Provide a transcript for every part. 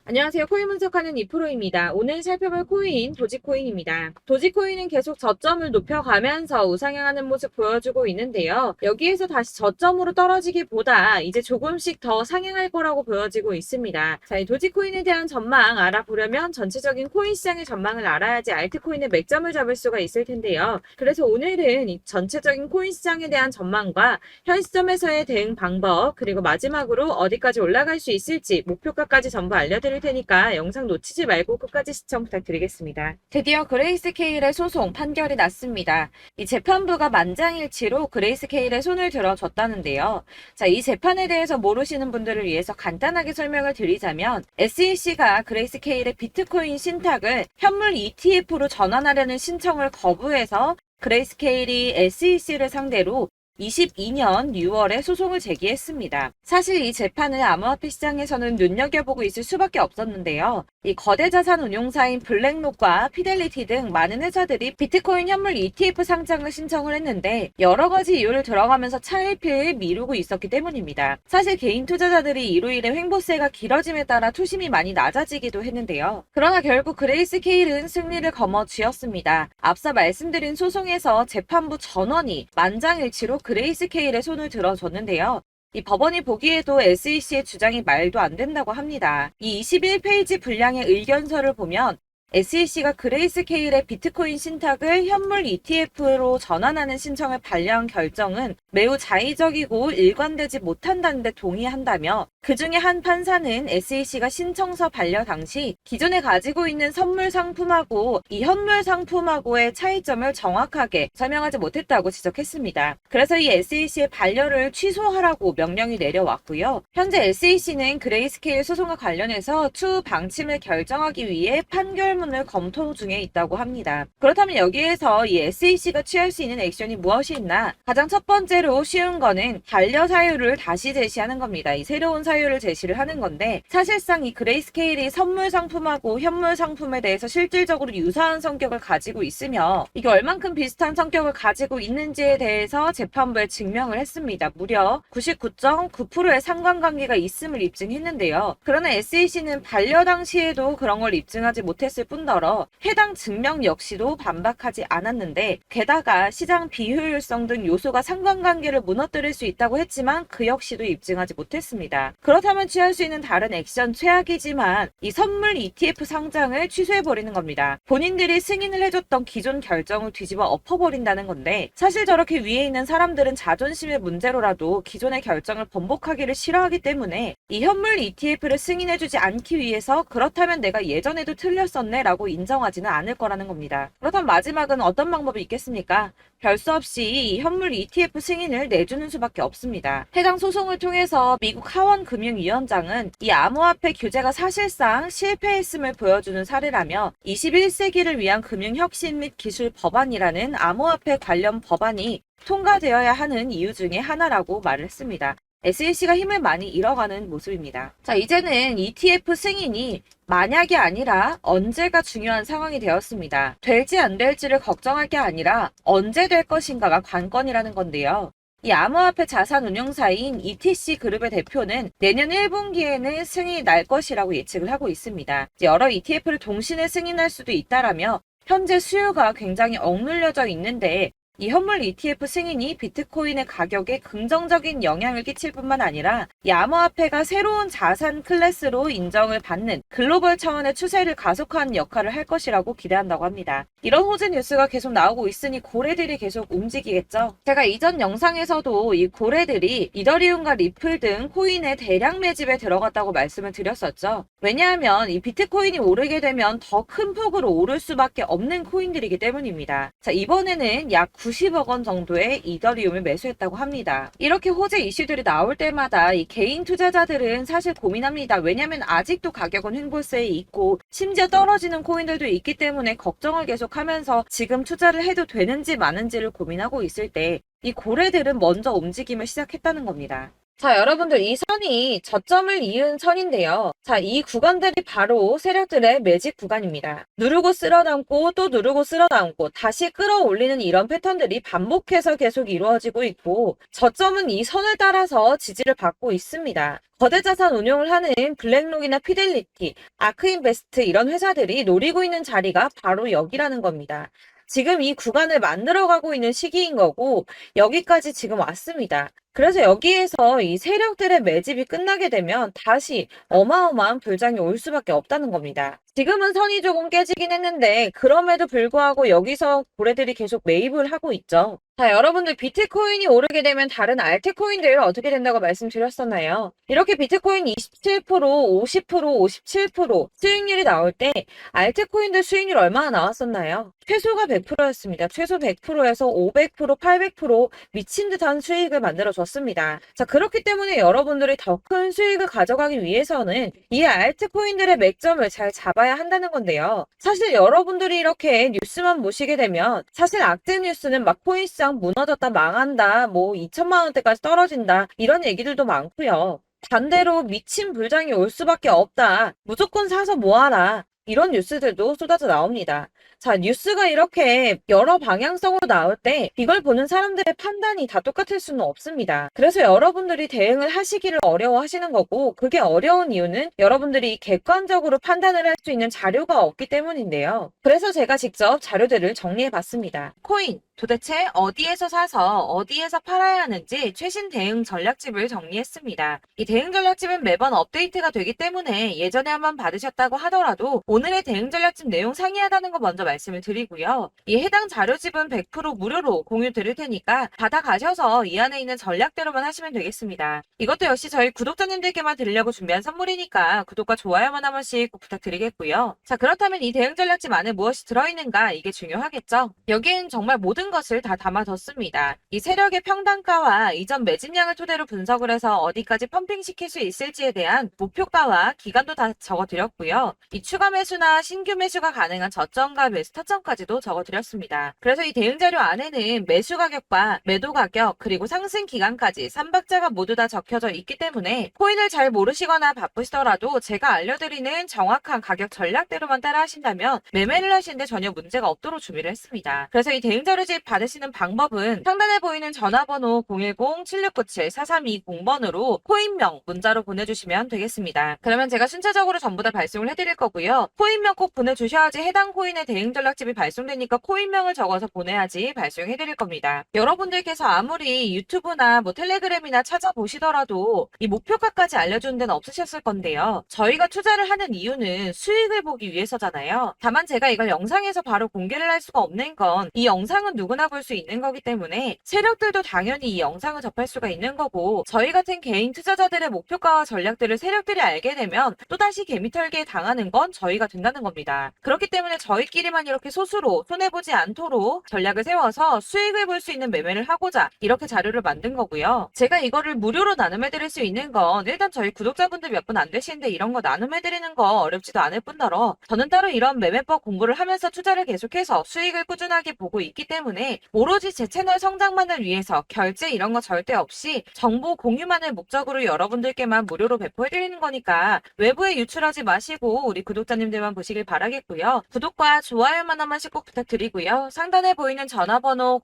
안녕하세요. 코인 분석하는 이프로입니다. 오늘 살펴볼 코인, 도지코인입니다. 도지코인은 계속 저점을 높여가면서 우상향하는 모습 보여주고 있는데요. 여기에서 다시 저점으로 떨어지기보다 이제 조금씩 더 상향할 거라고 보여지고 있습니다. 자, 이 도지코인에 대한 전망 알아보려면 전체적인 코인 시장의 전망을 알아야지 알트코인의 맥점을 잡을 수가 있을 텐데요. 그래서 오늘은 이 전체적인 코인 시장에 대한 전망과 현 시점에서의 대응 방법, 그리고 마지막으로 어디까지 올라갈 수 있을지 목표가까지 전부 알려드릴 테니까 영상 놓치지 말고 끝까지 시청 부탁드리겠습니다. 드디어 그레이스케일의 소송 판결이 났습니다. 이 재판부가 만장일치로 그레이스케일의 손을 들어줬다는데요. 자, 이 재판에 대해서 모르시는 분들을 위해서 간단하게 설명을 드리자면 SEC가 그레이스케일의 비트코인 신탁을 현물 ETF로 전환하려는 신청을 거부해서 그레이스케일이 SEC를 상대로 22년 6월에 소송을 제기했습니다. 사실 이 재판을 암호화폐 시장에서는 눈여겨보고 있을 수밖에 없었는데요. 이 거대 자산 운용사인 블랙록과 피델리티 등 많은 회사들이 비트코인 현물 ETF 상장을 신청을 했는데 여러 가지 이유를 들어가면서 차일피일 미루고 있었기 때문입니다. 사실 개인 투자자들이 이로 인해 횡보세가 길어짐에 따라 투심이 많이 낮아지기도 했는데요. 그러나 결국 그레이스케일은 승리를 거머쥐었습니다. 앞서 말씀드린 소송에서 재판부 전원이 만장일치로 그레이스케일의 손을 들어줬는데요. 이 법원이 보기에도 SEC의 주장이 말도 안 된다고 합니다. 이 21페이지 분량의 의견서를 보면 SEC가 그레이스케일의 비트코인 신탁을 현물 ETF로 전환하는 신청을 반려한 결정은 매우 자의적이고 일관되지 못한다는 데 동의한다며 그 중에 한 판사는 SEC가 신청서 반려 당시 기존에 가지고 있는 선물 상품하고 이 현물 상품하고의 차이점을 정확하게 설명하지 못했다고 지적했습니다. 그래서 이 SEC의 반려를 취소하라고 명령이 내려왔고요. 현재 SEC는 그레이스케일 소송과 관련해서 추후 방침을 결정하기 위해 판결문을 검토 중에 있다고 합니다. 그렇다면 여기에서 이 SEC가 취할 수 있는 액션이 무엇이 있나? 가장 첫 번째로 쉬운 거는 반려 사유를 다시 제시하는 겁니다. 이 새로운 사유를 제시를 하는 건데 사실상 이 그레이스케일이 선물 상품하고 현물 상품에 대해서 실질적으로 유사한 성격을 가지고 있으며 이게 얼만큼 비슷한 성격을 가지고 있는지에 대해서 재판부에 증명을 했습니다. 무려 99.9%의 상관관계가 있음을 입증했는데요. 그러나 SEC는 반려 당시에도 그런 걸 입증하지 못했을 뿐더러 해당 증명 역시도 반박하지 않았는데 게다가 시장 비효율성 등 요소가 상관관계를 무너뜨릴 수 있다고 했지만 그 역시도 입증하지 못했습니다. 그렇다면 취할 수 있는 다른 액션 최악이지만 이 선물 ETF 상장을 취소해버리는 겁니다. 본인들이 승인을 해줬던 기존 결정을 뒤집어 엎어버린다는 건데 사실 저렇게 위에 있는 사람들은 자존심의 문제로라도 기존의 결정을 번복하기를 싫어하기 때문에 이 현물 ETF를 승인해주지 않기 위해서 그렇다면 내가 예전에도 틀렸었네 라고 인정하지는 않을 거라는 겁니다. 그렇다면 마지막은 어떤 방법이 있겠습니까? 별 수 없이 이 현물 ETF 승인을 내주는 수밖에 없습니다. 해당 소송을 통해서 미국 하원 금융위원장은 이 암호화폐 규제가 사실상 실패했음을 보여주는 사례라며 21세기를 위한 금융혁신 및 기술 법안이라는 암호화폐 관련 법안이 통과되어야 하는 이유 중에 하나라고 말을 했습니다. SEC가 힘을 많이 잃어가는 모습입니다. 자, 이제는 ETF 승인이 만약이 아니라 언제가 중요한 상황이 되었습니다. 될지 안 될지를 걱정할 게 아니라 언제 될 것인가가 관건이라는 건데요. 이 암호화폐 자산 운용사인 ETC 그룹의 대표는 내년 1분기에는 승인이 날 것이라고 예측을 하고 있습니다. 여러 ETF를 동시에 승인할 수도 있다라며 현재 수요가 굉장히 억눌려져 있는데 이 현물 ETF 승인이 비트코인의 가격에 긍정적인 영향을 끼칠 뿐만 아니라 이 암호화폐가 새로운 자산 클래스로 인정을 받는 글로벌 차원의 추세를 가속화하는 역할을 할 것이라고 기대한다고 합니다. 이런 호재 뉴스가 계속 나오고 있으니 고래들이 계속 움직이겠죠. 제가 이전 영상에서도 이 고래들이 이더리움과 리플 등 코인의 대량 매집에 들어갔다고 말씀을 드렸었죠. 왜냐하면 이 비트코인이 오르게 되면 더 큰 폭으로 오를 수밖에 없는 코인들이기 때문입니다. 자, 이번에는 약 90억 원 정도의 이더리움을 매수했다고 합니다. 이렇게 호재 이슈들이 나올 때마다 이 개인 투자자들은 사실 고민합니다. 왜냐하면 아직도 가격은 횡보세에 있고 심지어 떨어지는 코인들도 있기 때문에 걱정을 계속하면서 지금 투자를 해도 되는지 마는지를 고민하고 있을 때 이 고래들은 먼저 움직임을 시작했다는 겁니다. 자, 여러분들 이 선이 저점을 이은 선인데요. 자, 이 구간들이 바로 세력들의 매직 구간입니다. 누르고 쓸어담고 또 누르고 쓸어담고 다시 끌어올리는 이런 패턴들이 반복해서 계속 이루어지고 있고 저점은 이 선을 따라서 지지를 받고 있습니다. 거대 자산 운용을 하는 블랙록이나 피델리티, 아크인베스트 이런 회사들이 노리고 있는 자리가 바로 여기라는 겁니다. 지금 이 구간을 만들어가고 있는 시기인 거고 여기까지 지금 왔습니다. 그래서 여기에서 이 세력들의 매집이 끝나게 되면 다시 어마어마한 불장이 올 수밖에 없다는 겁니다. 지금은 선이 조금 깨지긴 했는데 그럼에도 불구하고 여기서 고래들이 계속 매입을 하고 있죠. 자, 여러분들 비트코인이 오르게 되면 다른 알트코인들 어떻게 된다고 말씀드렸었나요? 이렇게 비트코인 27%, 50%, 57% 수익률이 나올 때 알트코인들 수익률 얼마나 나왔었나요? 최소가 100%였습니다. 최소 100%에서 500%, 800% 미친 듯한 수익을 만들어줬습니다. 자, 그렇기 때문에 여러분들이 더 큰 수익을 가져가기 위해서는 이 알트코인들의 맥점을 잘 잡아야 한다는 건데요. 사실 여러분들이 이렇게 뉴스만 보시게 되면 사실 악재 뉴스는 막 코인시장 무너졌다, 망한다, 뭐 2천만 원대까지 떨어진다 이런 얘기들도 많고요. 반대로 미친 불장이 올 수밖에 없다. 무조건 사서 모아라. 이런 뉴스들도 쏟아져 나옵니다. 자, 뉴스가 이렇게 여러 방향성으로 나올 때 이걸 보는 사람들의 판단이 다 똑같을 수는 없습니다. 그래서 여러분들이 대응을 하시기를 어려워하시는 거고 그게 어려운 이유는 여러분들이 객관적으로 판단을 할 수 있는 자료가 없기 때문인데요. 그래서 제가 직접 자료들을 정리해 봤습니다. 코인 도대체 어디에서 사서 어디에서 팔아야 하는지 최신 대응 전략집을 정리했습니다. 이 대응 전략집은 매번 업데이트가 되기 때문에 예전에 한번 받으셨다고 하더라도 오늘의 대응 전략집 내용 상이하다는 거 먼저 말씀을 드리고요. 이 해당 자료집은 100% 무료로 공유 드릴 테니까 받아가셔서 이 안에 있는 전략대로만 하시면 되겠습니다. 이것도 역시 저희 구독자님들께만 드리려고 준비한 선물이니까 구독과 좋아요만 한 번씩 꼭 부탁드리겠고요. 자, 그렇다면 이 대응 전략집 안에 무엇이 들어있는가 이게 중요하겠죠? 여기엔 정말 모든 것을 다 담아뒀습니다. 이 세력의 평단가와 이전 매집량을 토대로 분석을 해서 어디까지 펌핑시킬 수 있을지에 대한 목표가와 기간도 다 적어드렸고요. 이 추가 매수나 신규 매수가 가능한 저점과 매수 타점까지도 적어드렸습니다. 그래서 이 대응 자료 안에는 매수 가격과 매도 가격 그리고 상승 기간까지 3박자가 모두 다 적혀져 있기 때문에 코인을 잘 모르시거나 바쁘시더라도 제가 알려드리는 정확한 가격 전략대로만 따라 하신다면 매매를 하시는데 전혀 문제가 없도록 준비를 했습니다. 그래서 이 대응 자료집 받으시는 방법은 상단에 보이는 전화번호 010-7697-4320번으로 코인명 문자로 보내주시면 되겠습니다. 그러면 제가 순차적으로 전부 다 발송을 해드릴 거고요. 코인명 꼭 보내주셔야지 해당 코인의 대응 전략집이 발송되니까 코인명을 적어서 보내야지 발송해드릴 겁니다. 여러분들께서 아무리 유튜브나 뭐 텔레그램이나 찾아보시더라도 이 목표가까지 알려주는 데는 없으셨을 건데요. 저희가 투자를 하는 이유는 수익을 보기 위해서잖아요. 다만 제가 이걸 영상에서 바로 공개를 할 수가 없는 건 이 영상은 누구나 볼 수 있는 거기 때문에 세력들도 당연히 이 영상을 접할 수가 있는 거고 저희 같은 개인 투자자들의 목표가와 전략들을 세력들이 알게 되면 또다시 개미털기에 당하는 건 저희가 된다는 겁니다. 그렇기 때문에 저희끼리만 이렇게 소수로 손해보지 않도록 전략을 세워서 수익을 볼 수 있는 매매를 하고자 이렇게 자료를 만든 거고요. 제가 이거를 무료로 나눔해드릴 수 있는 건 일단 저희 구독자분들 몇 분 안 되시는데 이런 거 나눔해드리는 거 어렵지도 않을 뿐더러 저는 따로 이런 매매법 공부를 하면서 투자를 계속해서 수익을 꾸준하게 보고 있기 때문에 오로지 제 채널 성장만을 위해서 결제 이런 거 절대 없이 정보 공유만을 목적으로 여러분들께만 무료로 배포해드리는 거니까 외부에 유출하지 마시고 우리 구독자님들만 보시길 바라겠고요. 구독과 좋아요만 한 번씩 꼭 부탁드리고요. 상단에 보이는 전화번호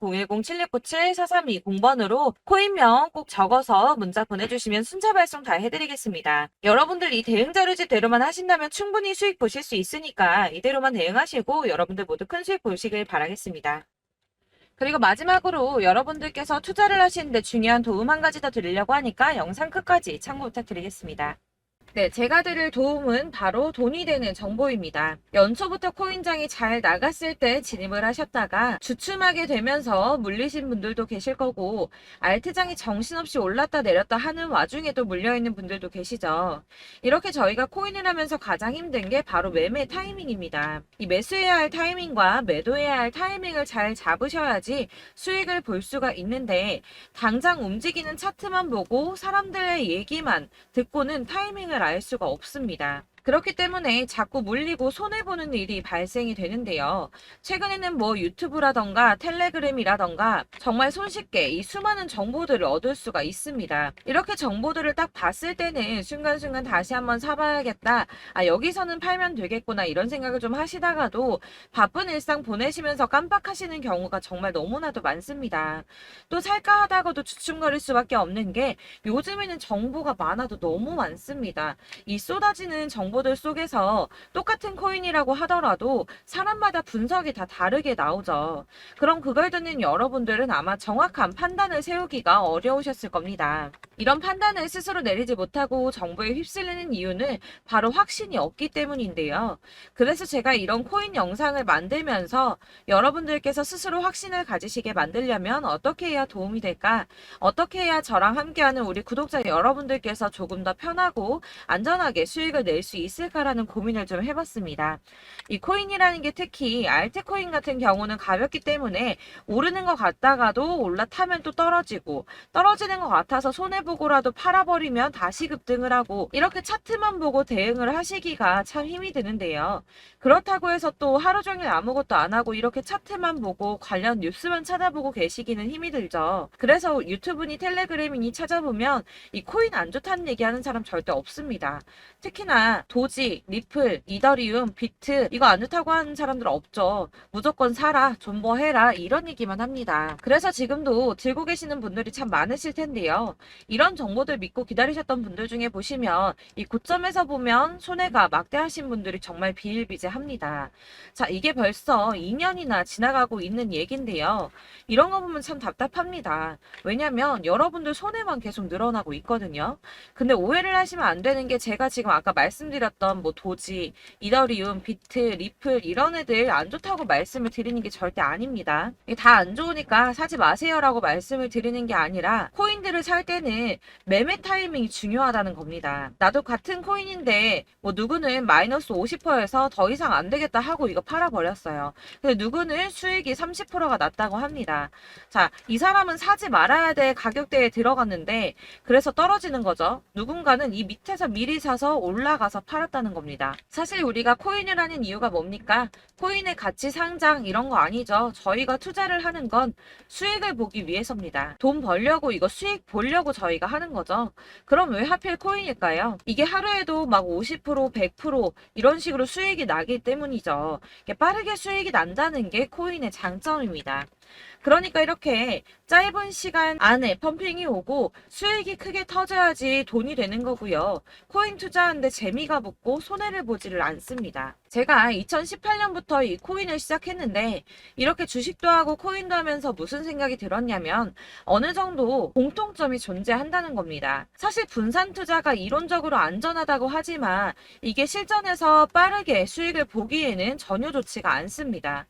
010-7697-4320번으로 코인명 꼭 적어서 문자 보내주시면 순차 발송 다 해드리겠습니다. 여러분들 이 대응 자료집대로만 하신다면 충분히 수익 보실 수 있으니까 이대로만 대응하시고 여러분들 모두 큰 수익 보시길 바라겠습니다. 그리고 마지막으로 여러분들께서 투자를 하시는데 중요한 도움 한 가지 더 드리려고 하니까 영상 끝까지 참고 부탁드리겠습니다. 네, 제가 드릴 도움은 바로 돈이 되는 정보입니다. 연초부터 코인장이 잘 나갔을 때 진입을 하셨다가 주춤하게 되면서 물리신 분들도 계실 거고 알트장이 정신없이 올랐다 내렸다 하는 와중에도 물려있는 분들도 계시죠. 이렇게 저희가 코인을 하면서 가장 힘든 게 바로 매매 타이밍입니다. 이 매수해야 할 타이밍과 매도해야 할 타이밍을 잘 잡으셔야지 수익을 볼 수가 있는데 당장 움직이는 차트만 보고 사람들의 얘기만 듣고는 타이밍을 알 수가 없습니다. 그렇기 때문에 자꾸 물리고 손해보는 일이 발생이 되는데요. 최근에는 뭐 유튜브라던가 텔레그램이라던가 정말 손쉽게 이 수많은 정보들을 얻을 수가 있습니다. 이렇게 정보들을 딱 봤을 때는 순간순간 다시 한번 사봐야겠다. 아, 여기서는 팔면 되겠구나. 이런 생각을 좀 하시다가도 바쁜 일상 보내시면서 깜빡하시는 경우가 정말 너무나도 많습니다. 또 살까 하다가도 주춤거릴 수밖에 없는 게 요즘에는 정보가 많아도 너무 많습니다. 이 쏟아지는 정보들 속에서 똑같은 코인이라고 하더라도 사람마다 분석이 다 다르게 나오죠. 그럼 그걸 듣는 여러분들은 아마 정확한 판단을 세우기가 어려우셨을 겁니다. 이런 판단을 스스로 내리지 못하고 정보에 휩쓸리는 이유는 바로 확신이 없기 때문인데요. 그래서 제가 이런 코인 영상을 만들면서 여러분들께서 스스로 확신을 가지시게 만들려면 어떻게 해야 도움이 될까? 어떻게 해야 저랑 함께하는 우리 구독자 여러분들께서 조금 더 편하고 안전하게 수익을 낼 수 있을까라는 고민을 좀 해봤습니다. 이 코인이라는 게 특히 알트코인 같은 경우는 가볍기 때문에 오르는 것 같다가도 올라타면 또 떨어지고 떨어지는 것 같아서 손해보고라도 팔아버리면 다시 급등을 하고 이렇게 차트만 보고 대응을 하시기가 참 힘이 드는데요. 그렇다고 해서 또 하루 종일 아무것도 안 하고 이렇게 차트만 보고 관련 뉴스만 찾아보고 계시기는 힘이 들죠. 그래서 유튜브니 텔레그램이니 찾아보면 이 코인 안 좋다는 얘기하는 사람 절대 없습니다. 특히나 도지, 리플, 이더리움, 비트 이거 안 좋다고 하는 사람들 없죠. 무조건 사라, 존버해라 이런 얘기만 합니다. 그래서 지금도 들고 계시는 분들이 참 많으실 텐데요. 이런 정보들 믿고 기다리셨던 분들 중에 보시면 이 고점에서 보면 손해가 막대하신 분들이 정말 비일비재합니다. 자, 이게 벌써 2년이나 지나가고 있는 얘긴데요. 이런 거 보면 참 답답합니다. 왜냐면 여러분들 손해만 계속 늘어나고 있거든요. 근데 오해를 하시면 안 되는 게 제가 지금 아까 말씀드렸던 뭐 도지, 이더리움, 비트, 리플 이런 애들 안 좋다고 말씀을 드리는 게 절대 아닙니다. 이게 다 안 좋으니까 사지 마세요라고 말씀을 드리는 게 아니라 코인들을 살 때는 매매 타이밍이 중요하다는 겁니다. 나도 같은 코인인데 뭐 누구는 마이너스 50%에서 더 이상 안 되겠다 하고 이거 팔아버렸어요. 근데 누구는 수익이 30%가 났다고 합니다. 자, 이 사람은 사지 말아야 될 가격대에 들어갔는데 그래서 떨어지는 거죠. 누군가는 이 밑에서 미리 사서 올라가서 팔았다는 겁니다. 사실 우리가 코인을 하는 이유가 뭡니까? 코인의 가치 상장 이런 거 아니죠. 저희가 투자를 하는 건 수익을 보기 위해서입니다. 돈 벌려고 이거 수익 보려고 저희가 하는 거죠. 그럼 왜 하필 코인일까요? 이게 하루에도 막 50%, 100% 이런 식으로 수익이 나기 때문이죠. 빠르게 수익이 난다는 게 코인의 장점입니다. 그러니까 이렇게 짧은 시간 안에 펌핑이 오고 수익이 크게 터져야지 돈이 되는 거고요. 코인 투자하는데 재미가 붙고 손해를 보지를 않습니다. 제가 2018년부터 이 코인을 시작했는데 이렇게 주식도 하고 코인도 하면서 무슨 생각이 들었냐면 어느 정도 공통점이 존재한다는 겁니다. 사실 분산 투자가 이론적으로 안전하다고 하지만 이게 실전에서 빠르게 수익을 보기에는 전혀 좋지가 않습니다.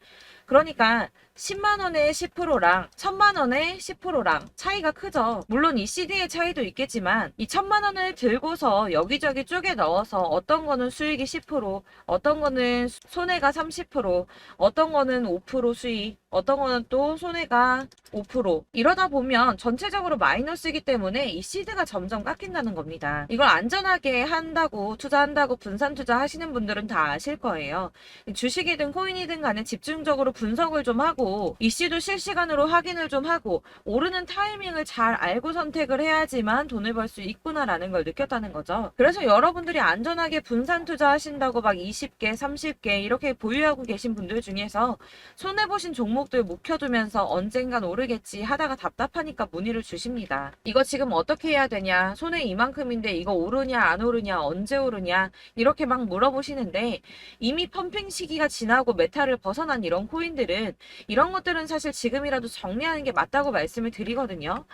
그러니까 10만 원에 10%랑 1000만 원에 10%랑 차이가 크죠. 물론 이 CD의 차이도 있겠지만 이 1000만 원을 들고서 여기저기 쪼개 넣어서 어떤 거는 수익이 10%, 어떤 거는 손해가 30%, 어떤 거는 5% 수익, 어떤 거는 또 손해가 5%. 이러다 보면 전체적으로 마이너스이기 때문에 이 시드가 점점 깎인다는 겁니다. 이걸 안전하게 한다고 투자한다고 분산 투자하시는 분들은 다 아실 거예요. 주식이든 코인이든 간에 집중적으로 분석을 좀 하고 이슈도 실시간으로 확인을 좀 하고 오르는 타이밍을 잘 알고 선택을 해야지만 돈을 벌 수 있구나라는 걸 느꼈다는 거죠. 그래서 여러분들이 안전하게 분산 투자하신다고 막 20개, 30개 이렇게 보유하고 계신 분들 중에서 손해보신 종목들 묵혀두면서 언젠간 오르겠지 하다가 답답하니까 문의를 주십니다. 이거 지금 어떻게 해야 되냐? 손해 이만큼인데 이거 오르냐 안 오르냐 언제 오르냐 이렇게 막 물어보시는데 이미 펌핑 시기가 지나고 메타를 벗어난 이런 코인들은 이런 것들은 사실 지금이라도 정리하는 게 맞다고 말씀을 드리거든요.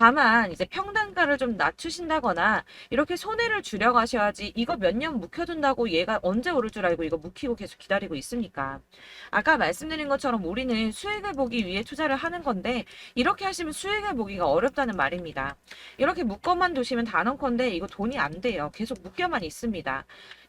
다만 이제 평단가를 좀 낮추신다거나 이렇게 손해를 줄여가셔야지 이거 몇 년 묵혀둔다고 얘가 언제 오를 줄 알고 이거 묵히고 계속 기다리고 있습니까? 아까 말씀드린 것처럼 우리는 수익을 보기 위해 투자를 하는 건데 이렇게 하시면 수익을 보기가 어렵다는 말입니다. 이렇게 묶어만 두시면 단언컨대 이거 돈이 안 돼요. 계속 묶여만 있습니다.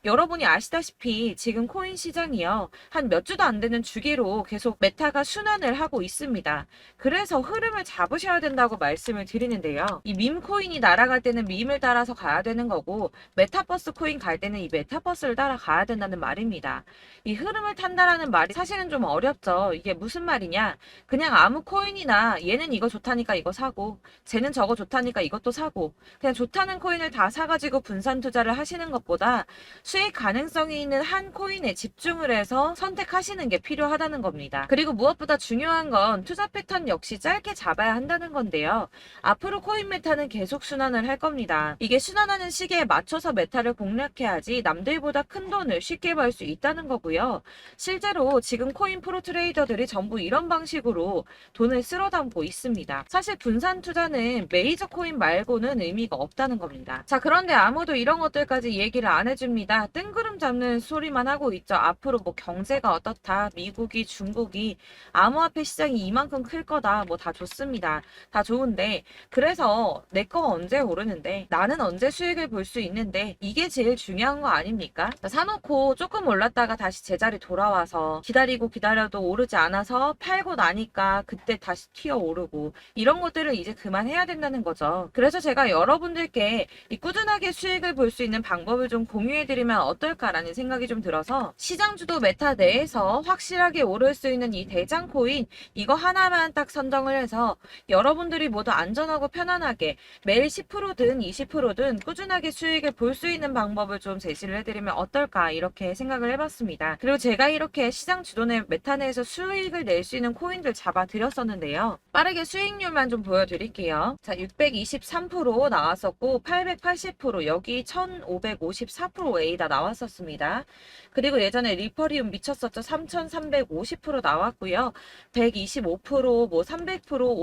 여러분이 아시다시피 지금 코인 시장이요. 한 몇 주도 안 되는 주기로 계속 메타가 순환을 하고 있습니다. 그래서 흐름을 잡으셔야 된다고 말씀을 드리는데요. 이 밈 코인이 날아갈 때는 밈을 따라서 가야 되는 거고 메타버스 코인 갈 때는 이 메타버스를 따라가야 된다는 말입니다. 이 흐름을 탄다라는 말이 사실은 좀 어렵죠. 이게 무슨 말이냐? 그냥 아무 코인이나 얘는 이거 좋다니까 이거 사고 쟤는 저거 좋다니까 이것도 사고 그냥 좋다는 코인을 다 사가지고 분산 투자를 하시는 것보다 수익 가능성이 있는 한 코인에 집중을 해서 선택하시는 게 필요하다는 겁니다. 그리고 무엇보다 중요한 건 투자 패턴 역시 짧게 잡아야 한다는 건데요. 앞으로 코인 메타는 계속 순환을 할 겁니다. 이게 순환하는 시기에 맞춰서 메타를 공략해야지 남들보다 큰 돈을 쉽게 벌 수 있다는 거고요. 실제로 지금 코인 프로 트레이더들이 전부 이런 방식으로 돈을 쓸어 담고 있습니다. 사실 분산 투자는 메이저 코인 말고는 의미가 없다는 겁니다. 자, 그런데 아무도 이런 것들까지 얘기를 안 해줍니다. 뜬구름 잡는 소리만 하고 있죠. 앞으로 뭐 경제가 어떻다, 미국이, 중국이, 암호화폐 시장이 이만큼 클 거다, 뭐 다 좋습니다. 다 좋은데, 그래서 내 거 언제 오르는데, 나는 언제 수익을 볼 수 있는데, 이게 제일 중요한 거 아닙니까? 사놓고 조금 올랐다가 다시 제자리 돌아와서 기다리고 기다려도 오르지 않아서 팔고 나니까 그때 다시 튀어 오르고, 이런 것들을 이제 그만해야 된다는 거죠. 그래서 제가 여러분들께 이 꾸준하게 수익을 볼 수 있는 방법을 좀 공유해드리면 어떨까라는 생각이 좀 들어서 시장주도 메타 내에서 확실하게 오를 수 있는 이 대장 코인 이거 하나만 딱 선정을 해서 여러분들이 모두 안전하고 편안하게 매일 10%든 20%든 꾸준하게 수익을 볼 수 있는 방법을 좀 제시를 해드리면 어떨까 이렇게 생각을 해봤습니다. 그리고 제가 이렇게 시장 주도내 메타 내에서 수익을 낼 수 있는 코인들 잡아드렸었는데요. 빠르게 수익률만 좀 보여드릴게요. 자, 623% 나왔었고 880% 여기 1554% A다 나왔었습니다. 그리고 예전에 리퍼리움 미쳤었죠. 3350% 나왔고요. 125%, 뭐 300%,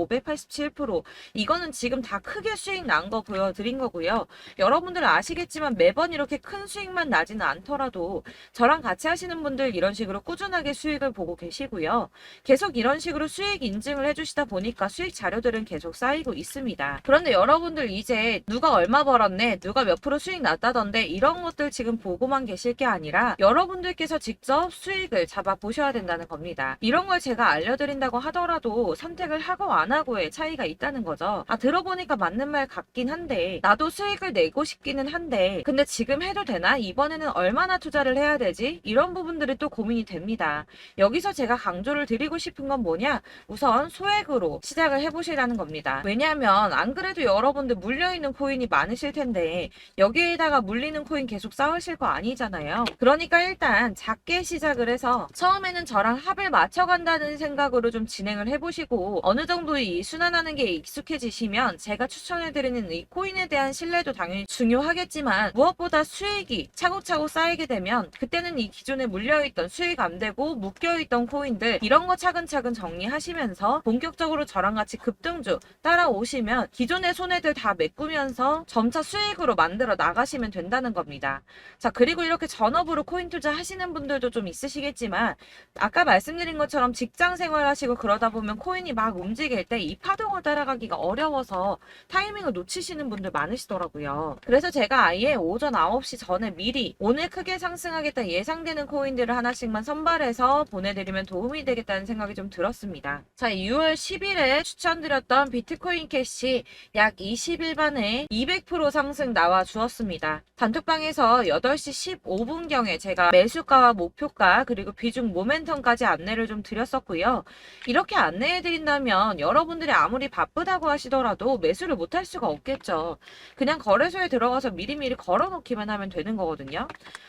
587% 이거는 지금 다 크게 수익 난 거 보여드린 거고요. 여러분들 아시겠지만 매번 이렇게 큰 수익만 나지는 않더라도 저랑 같이 하시는 분들 이런 식으로 꾸준하게 수익을 보고 계시고요. 계속 이런 식으로 수익 인증을 해주시다 보니까 수익 자료들은 계속 쌓이고 있습니다. 그런데 여러분들 이제 누가 얼마 벌었네, 누가 몇 프로 수익 났다던데 이런 것들 지금 보고만 계실 게 아니라 여러분들께서 직접 수익을 잡아 보셔야 된다는 겁니다. 이런 걸 제가 알려드린다고 하더라도 선택을 하고 안 하고의 차이가 있다는 거죠. 아, 들어보니까 맞는 말 같긴 한데 나도 수익을 내고 싶기는 한데 근데 지금 해도 되나? 이번에는 얼마나 투자를 해야 되지? 이런 부분들이 또 고민이 됩니다. 여기서 제가 강조를 드리고 싶은 건 뭐냐? 우선 소액으로 시작을 해보시라는 겁니다. 왜냐하면 안 그래도 여러분들 물려있는 코인이 많으실 텐데 여기에다가 물리는 코인 계속 쌓으실 거 아니잖아요. 그러니까 일단 작게 시작을 해서 처음에는 저랑 합을 맞춰간다는 생각으로 좀 진행을 해보시고 어느 정도 이 순환하는 게 익숙해지시면 제가 추천해드리는 이 코인에 대한 신뢰도 당연히 중요하겠지만 무엇보다 수익이 차곡차곡 쌓이게 되면 그때는 이 기존에 물려있던 수익 안 되고 묶여있던 코인들 이런 거 차근차근 정리하시면서 본격적으로 저랑 같이 급등주 따라오시면 기존의 손해들 다 메꾸면서 점차 수익으로 만들어 나가시면 된다는 겁니다. 자, 그리고 이렇게 전업으로 코인 투자 하시는 분들도 좀 있으시겠지만 아까 말씀드린 것처럼 직장 생활하시고 그러다 보면 코인이 막 움직일 때 이 파동을 따라가기가 어려워서 타이밍을 놓치시는 분들 많으시더라고요. 그래서 제가 아예 오전 9시 전에 미리 오늘 크게 상승하겠다 예상되는 코인들을 하나씩만 선발해서 보내드리면 도움이 되겠다는 생각이 좀 들었습니다. 자, 6월 10일에 추천드렸던 비트코인 캐시 약 20일 만에 200% 상승 나와 주었습니다. 단톡방에서 8시 15분경에 제가 매수가와 목표가 그리고 비중 모멘텀까지 안내를 좀 드렸었고요. 이렇게 안내해드린다면 여러분들이 아무리 바쁘다고 하시더라도 매수를 못할 수가 없겠죠. 그냥 거래소에 들어가서 미리미리 걸어놓기만 하면 되는 거거든요.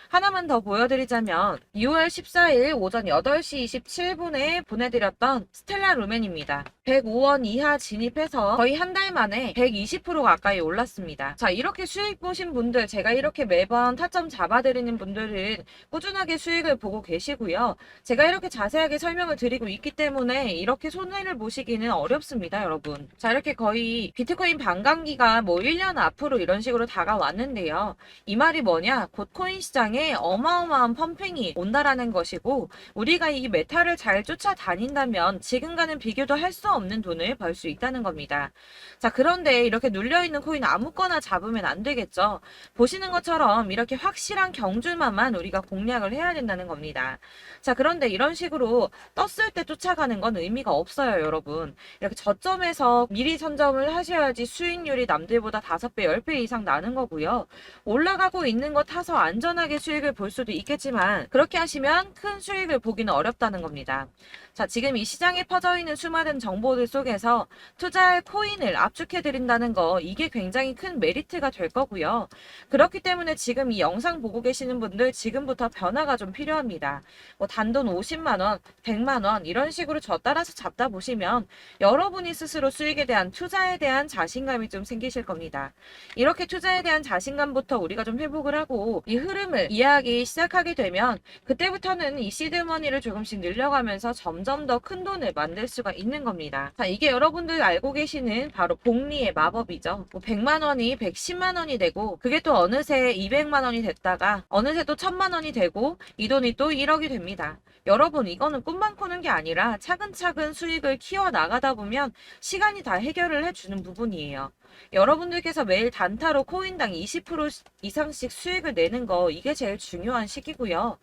하나만 더 보여드리자면 6월 14일 오전 8시 27분에 보내드렸던 스텔라 루멘입니다. 105원 이하 진입해서 거의 한 달 만에 120% 가까이 올랐습니다. 자, 이렇게 수익 보신 분들, 제가 이렇게 매번 타점 잡아드리는 분들은 꾸준하게 수익을 보고 계시고요. 제가 이렇게 자세하게 설명을 드리고 있기 때문에 이렇게 손해를 보시기는 어렵습니다, 여러분. 자, 이렇게 거의 비트코인 반감기가 뭐 1년 앞으로 이런 식으로 다가왔는데요. 이 말이 뭐냐? 곧 코인 시장에 어마어마한 펌핑이 온다라는 것이고 우리가 이 메타를 잘 쫓아다닌다면 지금과는 비교도 할 수 없는 돈을 벌 수 있다는 겁니다. 자, 그런데 이렇게 눌려있는 코인 아무거나 잡으면 안 되겠죠. 보시는 것처럼 이렇게 확 확실한 경주만만 우리가 공략을 해야 된다는 겁니다. 자, 그런데 이런 식으로 떴을 때 쫓아가는 건 의미가 없어요, 여러분. 이렇게 저점에서 미리 선점을 하셔야지 수익률이 남들보다 5배, 10배 이상 나는 거고요. 올라가고 있는 거 타서 안전하게 수익을 볼 수도 있겠지만 그렇게 하시면 큰 수익을 보기는 어렵다는 겁니다. 자, 지금 이 시장에 퍼져 있는 수많은 정보들 속에서 투자할 코인을 압축해 드린다는 거, 이게 굉장히 큰 메리트가 될 거고요. 그렇기 때문에 지금 이 영상 보고 계시는 분들 지금부터 변화가 좀 필요합니다. 뭐 단돈 50만 원, 100만 원 이런 식으로 저 따라서 잡다 보시면 여러분이 스스로 수익에 대한, 투자에 대한 자신감이 좀 생기실 겁니다. 이렇게 투자에 대한 자신감부터 우리가 좀 회복을 하고 이 흐름을 이해하기 시작하게 되면 그때부터는 이 시드머니를 조금씩 늘려가면서 점점 더 큰 돈을 만들 수가 있는 겁니다. 자, 이게 여러분들 알고 계시는 바로 복리의 마법이죠. 뭐 100만 원이 110만 원이 되고 그게 또 어느새 200만 원이 됐다가 어느새 또 1000만 원이 되고 이 돈이 또 1억이 됩니다. 여러분, 이거는 꿈만 꾸는 게 아니라 차근차근 수익을 키워 나가다 보면 시간이 다 해결을 해주는 부분이에요. 여러분들께서 매일 단타로 코인당 20% 이상씩 수익을 내는 거, 이게 제일 중요한 시기고요.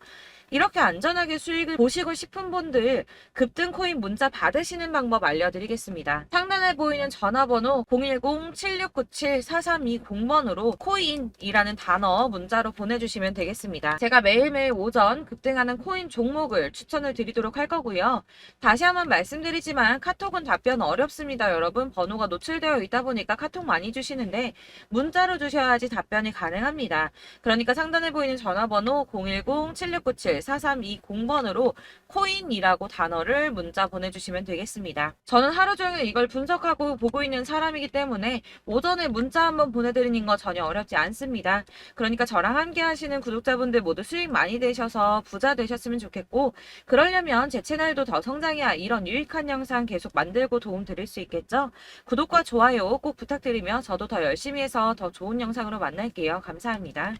이렇게 안전하게 수익을 보시고 싶은 분들 급등 코인 문자 받으시는 방법 알려드리겠습니다. 상단에 보이는 전화번호 010-7697-4320번으로 코인이라는 단어 문자로 보내주시면 되겠습니다. 제가 매일매일 오전 급등하는 코인 종목을 추천을 드리도록 할 거고요. 다시 한번 말씀드리지만 카톡은 답변 어렵습니다. 여러분, 번호가 노출되어 있다 보니까 카톡 많이 주시는데 문자로 주셔야지 답변이 가능합니다. 그러니까 상단에 보이는 전화번호 010-7697-4320번으로 코인이라고 단어를 문자 보내주시면 되겠습니다. 저는 하루 종일 이걸 분석하고 보고 있는 사람이기 때문에 오전에 문자 한번 보내드리는 거 전혀 어렵지 않습니다. 그러니까 저랑 함께 하시는 구독자분들 모두 수익 많이 되셔서 부자 되셨으면 좋겠고, 그러려면 제 채널도 더 성장해야 이런 유익한 영상 계속 만들고 도움 드릴 수 있겠죠? 구독과 좋아요 꼭 부탁드리며 저도 더 열심히 해서 더 좋은 영상으로 만날게요. 감사합니다.